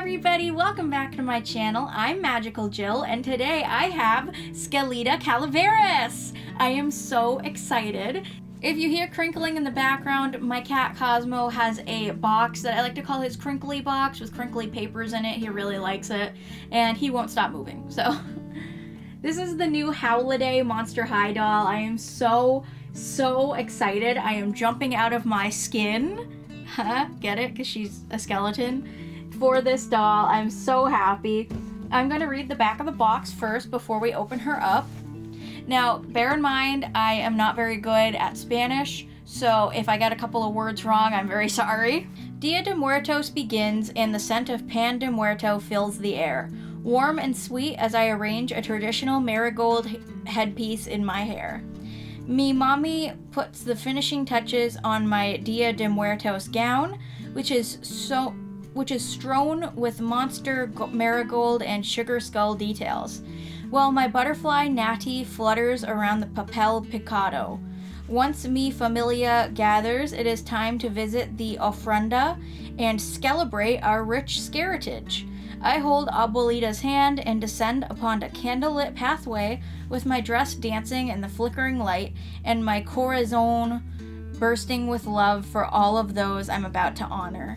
everybody, welcome back to my channel. I'm Magical Jill, and today I have Skelita Calveras. I am so excited. If you hear crinkling in the background, my cat Cosmo has a box that I like to call his crinkly box with crinkly papers in it. He really likes it, and he won't stop moving. So this is the new Howliday Monster High doll. I am so excited. I am jumping out of my skin. Get it? Because she's a skeleton. For this doll, I'm so happy. I'm going to read the back of the box first before we open her up. Now, bear in mind, I am not very good at Spanish, so if I get a couple of words wrong, I'm very sorry. Dia De Muertos begins, and the scent of pan de muerto fills the air, warm and sweet as I arrange a traditional marigold headpiece in my hair. Mi mommy puts the finishing touches on my Dia De Muertos gown, which is strewn with monster marigold and sugar skull details, while my butterfly Natty flutters around the papel picado. Once mi familia gathers, it is time to visit the ofrenda and celebrate our rich heritage. I hold Abuelita's hand and descend upon a candlelit pathway with my dress dancing in the flickering light and my corazon bursting with love for all of those I'm about to honor.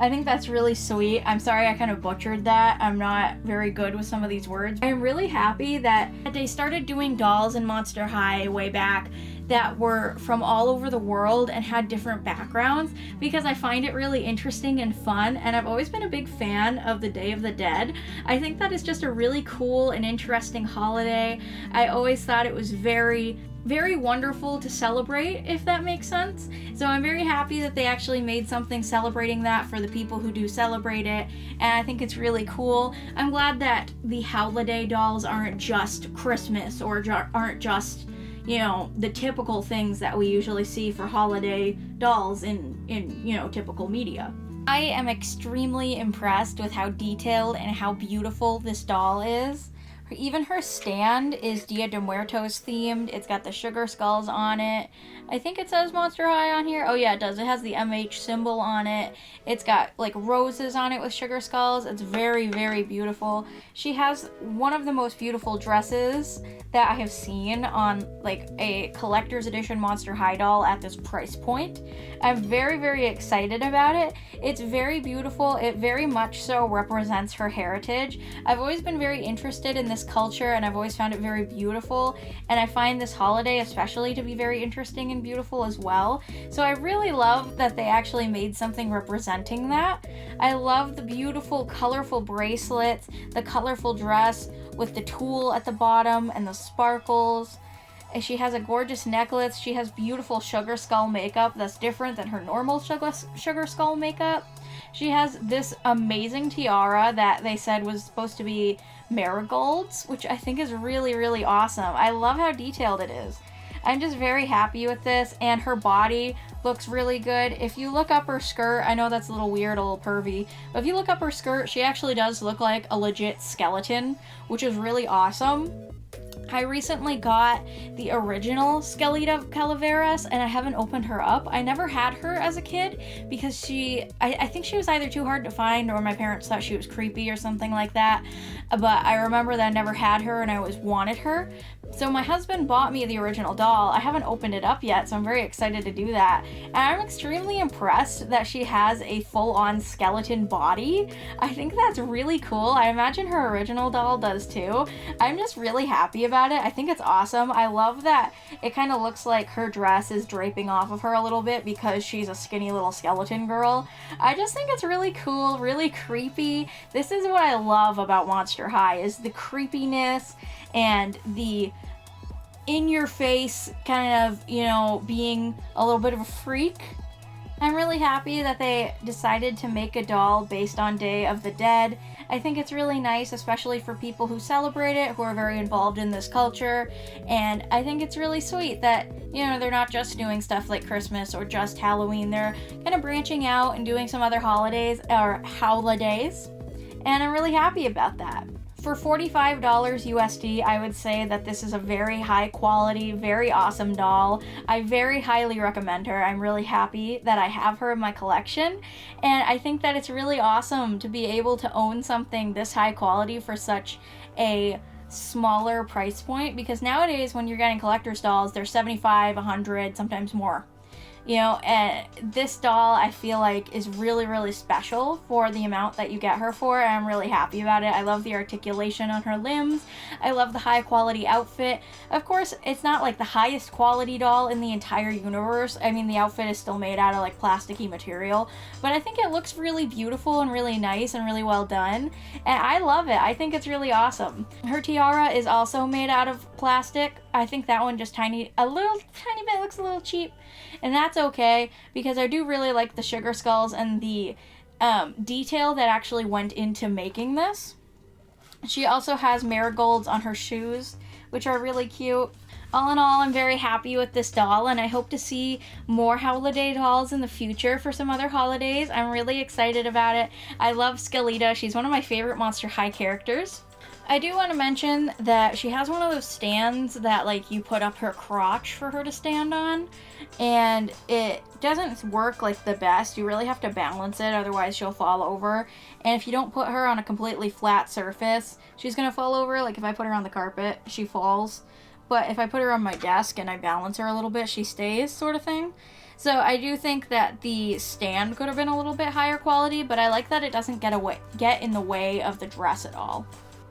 I think that's really sweet. I'm sorry I kind of butchered that. I'm not very good with some of these words. I'm really happy that they started doing dolls in Monster High way back that were from all over the world and had different backgrounds, because I find it really interesting and fun, and I've always been a big fan of the Day of the Dead. I think that is just a really cool and interesting holiday. I always thought it was very wonderful to celebrate, if that makes sense. So I'm very happy that they actually made something celebrating that for the people who do celebrate it, and I think it's really cool. I'm glad that the Howliday dolls aren't just Christmas or aren't just, you know, the typical things that we usually see for holiday dolls in you know, typical media. I am extremely impressed with how detailed and how beautiful this doll is. Even her stand is Dia De Muertos themed. It's got the sugar skulls on it. I think it says Monster High on here. Oh yeah, it does. It has the MH symbol on it. It's got like roses on it with sugar skulls. It's very beautiful. She has one of the most beautiful dresses that I have seen on like a collector's edition Monster High doll at this price point. I'm very excited about it. It's very beautiful. It very much so represents her heritage. I've always been very interested in this culture, and I've always found it very beautiful, and I find this holiday especially to be very interesting and beautiful as well. So I really love that they actually made something representing that. I love the beautiful colorful bracelets, the colorful dress with the tulle at the bottom and the sparkles. And she has a gorgeous necklace. She has beautiful sugar skull makeup that's different than her normal sugar skull makeup. She has this amazing tiara that they said was supposed to be marigolds, which I think is really awesome. I love how detailed it is. I'm just very happy with this, and her body looks really good. If you look up her skirt, I know that's a little weird, a little pervy, but if you look up her skirt, she actually does look like a legit skeleton, which is really awesome. I recently got the original Skelita Calveras, and I haven't opened her up. I never had her as a kid because I think she was either too hard to find or my parents thought she was creepy or something like that. But I remember that I never had her and I always wanted her. So my husband bought me the original doll. I haven't opened it up yet, so I'm very excited to do that. And I'm extremely impressed that she has a full-on skeleton body. I think that's really cool. I imagine her original doll does too. I'm just really happy about it. I think it's awesome. I love that it kind of looks like her dress is draping off of her a little bit because she's a skinny little skeleton girl. I just think it's really cool, really creepy. This is what I love about Monster High, is the creepiness and the in-your-face kind of, you know, being a little bit of a freak. I'm really happy that they decided to make a doll based on Day of the Dead. I think it's really nice, especially for people who celebrate it, who are very involved in this culture, and I think it's really sweet that, you know, they're not just doing stuff like Christmas or just Halloween. They're kind of branching out and doing some other holidays, or holidays, and I'm really happy about that. For $45 USD, I would say that this is a very high quality, very awesome doll. I very highly recommend her. I'm really happy that I have her in my collection, and I think that it's really awesome to be able to own something this high quality for such a smaller price point, because nowadays when you're getting collector's dolls, they're $75, $100, sometimes more. You know, and this doll I feel like is really, really special for the amount that you get her for, and I'm really happy about it. I love the articulation on her limbs. I love the high quality outfit. Of course, it's not like the highest quality doll in the entire universe. I mean, the outfit is still made out of like plasticky material, but I think it looks really beautiful and really nice and really well done, and I love it. I think it's really awesome. Her tiara is also made out of plastic. I think that one just a little tiny bit looks a little cheap, and that's okay, because I do really like the sugar skulls and the detail that actually went into making this. She also has marigolds on her shoes, which are really cute. All in all, I'm very happy with this doll, and I hope to see more Howliday dolls in the future for some other holidays. I'm really excited about it. I love Skelita. She's one of my favorite Monster High characters. I do want to mention that she has one of those stands that like you put up her crotch for her to stand on, and it doesn't work like the best. You really have to balance it, otherwise she'll fall over. And if you don't put her on a completely flat surface, she's gonna fall over. Like if I put her on the carpet, she falls. But if I put her on my desk and I balance her a little bit, she stays, sort of thing. So I do think that the stand could have been a little bit higher quality, but I like that it doesn't get in the way of the dress at all.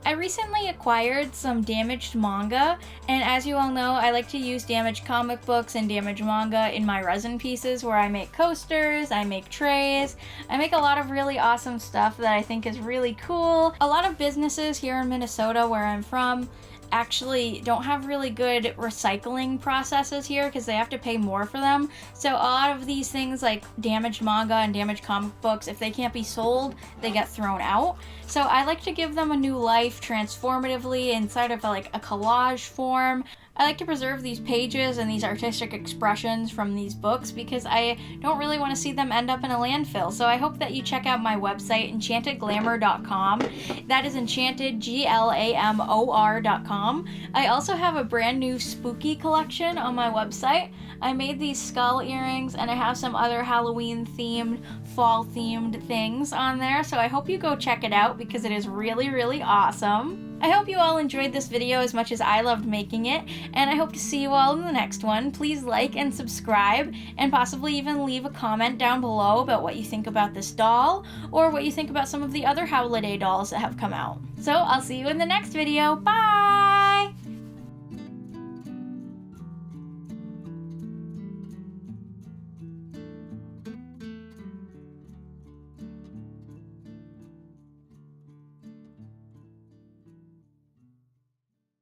I recently acquired some damaged manga, and as you all know, I like to use damaged comic books and damaged manga in my resin pieces, where I make coasters, I make trays, I make a lot of really awesome stuff that I think is really cool. A lot of businesses here in Minnesota, where I'm from, actually don't have really good recycling processes here because they have to pay more for them. So a lot of these things like damaged manga and damaged comic books, if they can't be sold, they get thrown out. So I like to give them a new life transformatively inside of like a collage form. I like to preserve these pages and these artistic expressions from these books because I don't really want to see them end up in a landfill. So I hope that you check out my website, enchantedglamour.com. That is enchantedglamor.com. I also have a brand new spooky collection on my website. I made these skull earrings, and I have some other Halloween themed, fall themed things on there. So I hope you go check it out because it is really, really awesome. I hope you all enjoyed this video as much as I loved making it, and I hope to see you all in the next one. Please like and subscribe, and possibly even leave a comment down below about what you think about this doll, or what you think about some of the other Howliday dolls that have come out. So I'll see you in the next video. Bye!